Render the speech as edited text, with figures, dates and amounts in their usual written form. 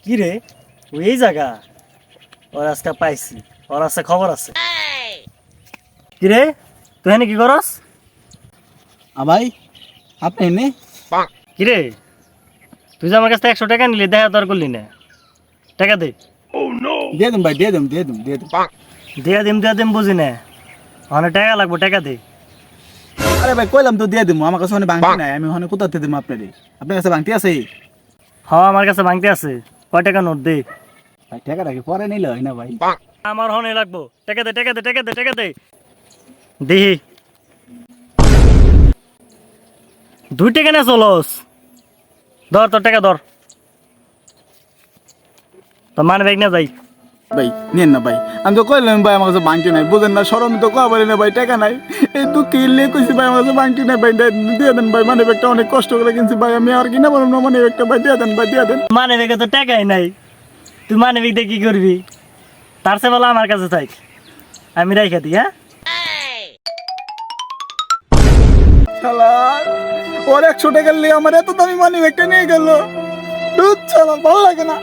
কি রে ওই এই জায়গা ওর আজকে পাইছি ওর আছে খবর আছে কি রে তুই এনে কি করস ভাই আপনি নে কি রে তুই যে আমার কাছ থেকে 100 টাকা নিলি দেখা তোর করলি না টাকা দে দিয়ে দিম ভাই দিয়ে দিম দিয়া দিম বুঝি না অনেক টাকা লাগবো টাকা দে আরে ভাই কইলাম তো দিয়ে দিম আমার কাছে অনেক বাংতি নাই আমি ওখানে কোথাতে দিম আপনার কাছে বাংতি আছে হ্যাঁ আমার কাছে ভাঙতে আছে কয় টাকা নোট দে ভাই টাকাটা কি পরে নিলে হয় না ভাই আমার হনে লাগবো টাকা দে টাকা দে টাকা দে টাকা দে দেহি 2 টাকা না চলস ধর তোর টাকা ধর তোর মানে ব্যাগ না যাই ভাই নেন না ভাই আমি তো কইলাম ভাই আমার কাছে বাংতি নাই বুঝেন না সরম তো কয়া বলি না ভাই টাকা নাই এই তো কিনলে কইছি ভাই আমার কাছে বাংতি নাই ভাই দিয়ে দেন ভাই মানে ব্যাগটা অনেক কষ্ট করে কিনছি ভাই আমি আর কিনা বললাম না মানে ব্যাগটা ভাই দিয়ে দেন ভাই দিয়ে দেন মানে ব্যাগে তো টাকাই নাই তুই মানে ব্যাগ দিয়ে কি করবি তার চেয়ে বলা আমার কাছে থাক আমি রাইখা দিই হ্যাঁ শালা ওর 100 টাকা নিয়ে আমার এত দামি মানে ব্যাগটা নিয়ে গেল দুধ শালা ভালো লাগে না